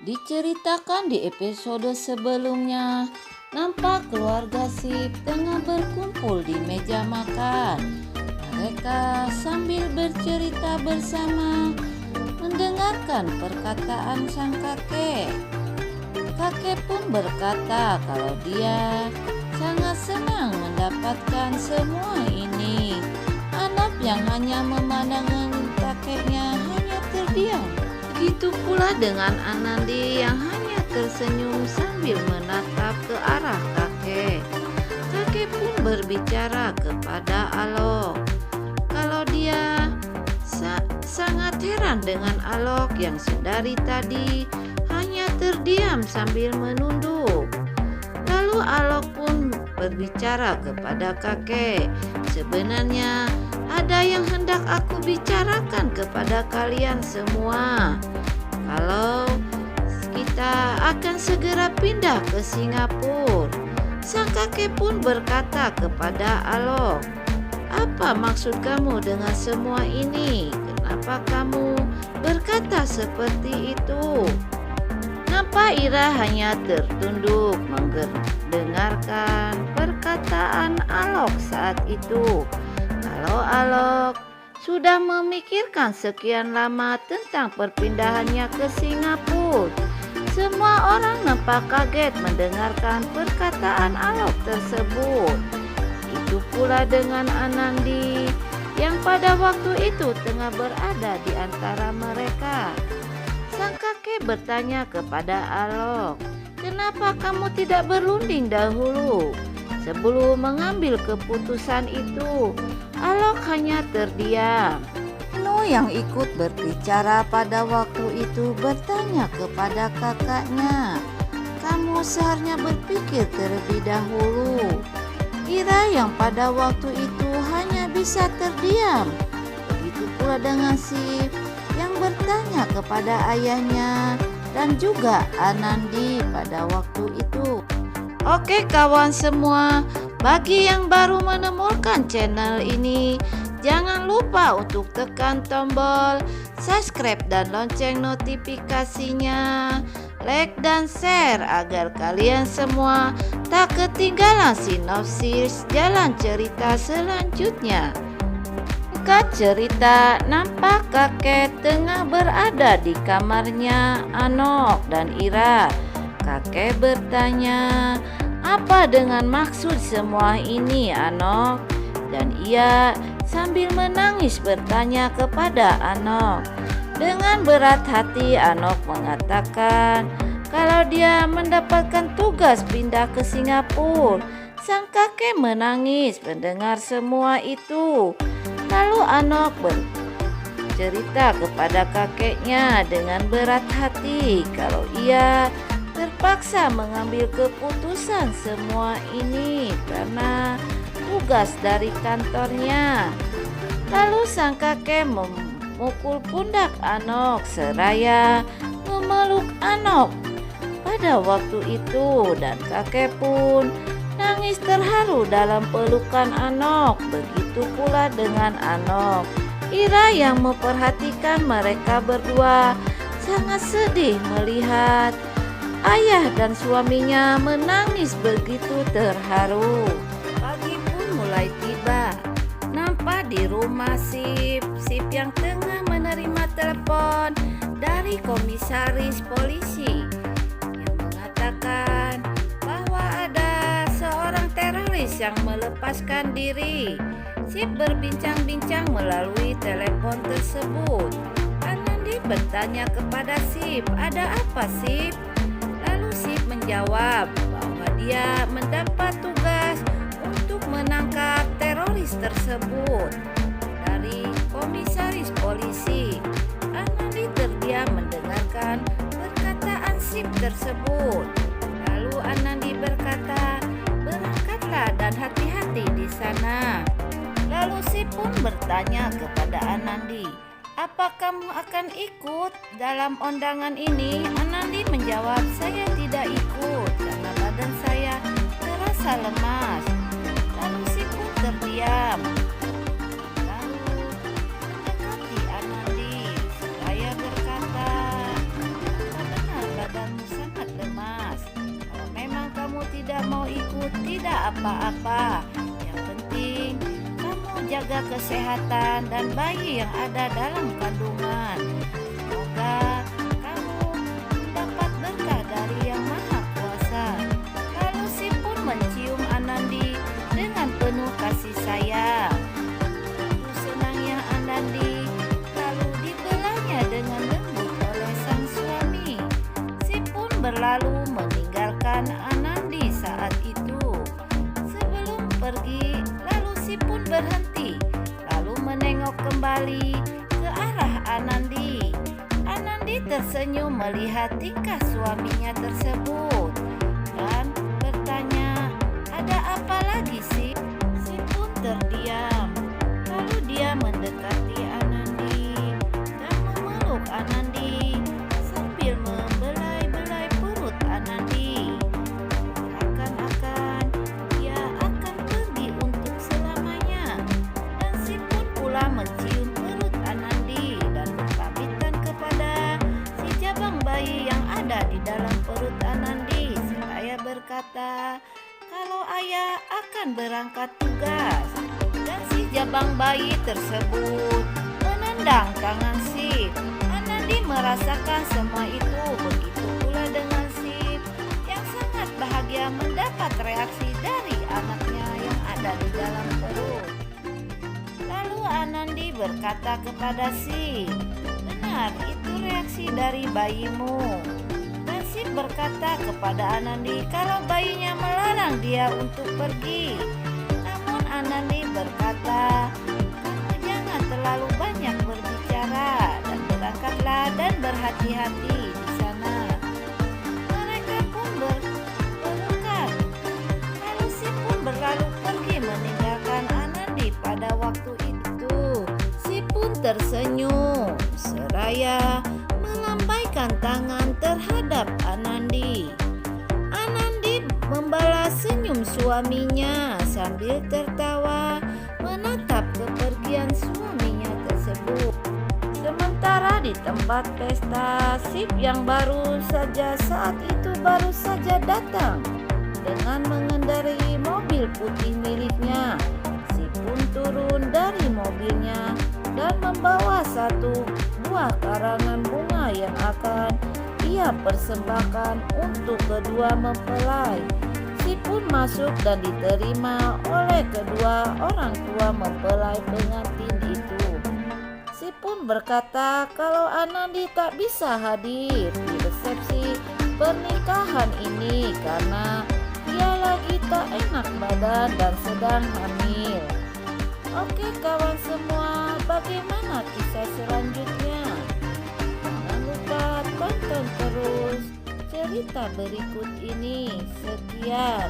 Diceritakan di episode sebelumnya, nampak keluarga Sip tengah berkumpul di meja makan. Mereka sambil bercerita bersama, mendengarkan perkataan sang kakek. Kakek pun berkata kalau dia sangat senang mendapatkan semua ini. Anak yang hanya memandang kakeknya hanya terdiam. Begitu pula dengan Anandi yang hanya tersenyum sambil menatap ke arah kakek. Kakek pun berbicara kepada Alok kalau dia sangat heran dengan Alok yang sedari tadi hanya terdiam sambil menunduk. Lalu Alok pun berbicara kepada kakek, "Sebenarnya ada yang hendak aku bicarakan kepada kalian semua. Kalau kita akan segera pindah ke Singapura." Sang kakek pun berkata kepada Alok, "Apa maksud kamu dengan semua ini? Kenapa kamu berkata seperti itu?" Nampak Ira hanya tertunduk mendengarkan perkataan Alok saat itu. Kalau Alok sudah memikirkan sekian lama tentang perpindahannya ke Singapura, semua orang nampak kaget mendengarkan perkataan Alok tersebut. Itu pula dengan Anandi yang pada waktu itu tengah berada di antara mereka. Sang kakek bertanya kepada Alok, "Kenapa kamu tidak berunding dahulu sebelum mengambil keputusan itu?" Alok hanya terdiam. Eno yang ikut berbicara pada waktu itu bertanya kepada kakaknya, "Kamu seharusnya berpikir terlebih dahulu." Ira yang pada waktu itu hanya bisa terdiam. Begitu pula dengan Sip yang bertanya kepada ayahnya dan juga Anandi pada waktu itu. Oke kawan semua, bagi yang baru menemukan channel ini, jangan lupa untuk tekan tombol subscribe dan lonceng notifikasinya, like dan share agar kalian semua tak ketinggalan sinopsis jalan cerita selanjutnya. Singkat cerita, nampak kakek tengah berada di kamarnya Anok dan Ira. Kakek bertanya, "Apa dengan maksud semua ini, Anok?" Dan ia sambil menangis bertanya kepada Anok. Dengan berat hati Anok mengatakan kalau dia mendapatkan tugas pindah ke Singapura. Sang kakek menangis mendengar semua itu. Lalu Anok bercerita kepada kakeknya dengan berat hati kalau ia terpaksa mengambil keputusan semua ini karena tugas dari kantornya. Lalu sang kakek memukul pundak Anok seraya memeluk Anok pada waktu itu, dan kakek pun nangis terharu dalam pelukan Anok. Begitu pula dengan Anok. Ira yang memperhatikan mereka berdua sangat sedih melihat ayah dan suaminya menangis begitu terharu. Pagi pun mulai tiba. Nampak di rumah Sip yang tengah menerima telepon dari komisaris polisi yang mengatakan bahwa ada seorang teroris yang melepaskan diri. Sip berbincang-bincang melalui telepon tersebut. Anandi bertanya kepada Sip, "Ada apa, Sip?" Lalu Sip menjawab bahwa dia mendapat tugas untuk menangkap teroris tersebut dari komisaris polisi. Anandi terdiam mendengarkan perkataan Sip tersebut. Lalu Anandi berkata, "Berangkatlah dan hati-hati di sana." Lalu Sip pun bertanya kepada Anandi, "Apa kamu akan ikut dalam undangan ini?" Anandi menjawab, "Saya tidak ikut karena badan saya terasa lemas." Lalu Sip pun terdiam. Lalu mendekati Anandi seraya berkata, "Apa benar apa-apa. Yang penting kamu jaga kesehatan dan bayi yang ada dalam kandungan. Semoga kamu mendapat berkah dari Yang Maha Kuasa. Lalu si pun mencium Anandi dengan penuh kasih sayang. Begitu senangnya Anandi, lalu dibelanya dengan lembut oleh sang suami. Si pun berlalu meninggalkan Anandi saat itu. Sebelum pergi, lalu si pun berhenti, lalu menengok kembali ke arah Anandi. Anandi tersenyum melihat tingkah suaminya tersebut dan bertanya, "Ada apa lagi sih?" Si pun terdiam. Lalu dia mendekati Anandi dan memeluk Anandi sambil membelai-belai perut Anandi. Seakan-akan dia akan pergi untuk selamanya. Dan si pun pula mencium perut Anandi dan berpamitkan kepada si jabang bayi yang ada di dalam perut Anandi seraya berkata kalau ayah akan berangkat tugas. Dan si jabang bayi tersebut menendang tangan Sip. Anandi merasakan semua itu, begitu pula dengan Sip yang sangat bahagia mendapat reaksi dari anaknya yang ada di dalam perut. Lalu Anandi berkata kepada Sip, "Benar, itu reaksi dari bayimu." Dan Sip berkata kepada Anandi kalau bayinya melarang dia untuk pergi. Namun Anandi berkata, "Kamu jangan terlalu banyak berbicara dan berangkatlah dan berhati-hati di sana." Mereka pun berpelukan. Lalu Sip pun berlalu pergi meninggalkan Anandi pada waktu itu. Sip pun tersenyum seraya melambaikan tangan terhadap Anandi. Anandi membalas senyum suaminya sambil tertawa menatap kepergian suaminya tersebut. Sementara di tempat pesta, Sip yang baru saja saat itu baru saja datang dengan mengendarai mobil putih miliknya. Sip pun turun dari mobilnya dan membawa satu buah karangan bunga yang akan ia persembahkan untuk kedua mempelai. Sip pun masuk dan diterima oleh kedua orang tua mempelai pengantin itu. Sip pun berkata kalau Anandi tak bisa hadir di resepsi pernikahan ini karena dia lagi tak enak badan dan sedang hamil. Oke kawan semua, bagaimana kisah selanjutnya? Jangan lupa tonton terus cerita berikut ini. Sekian.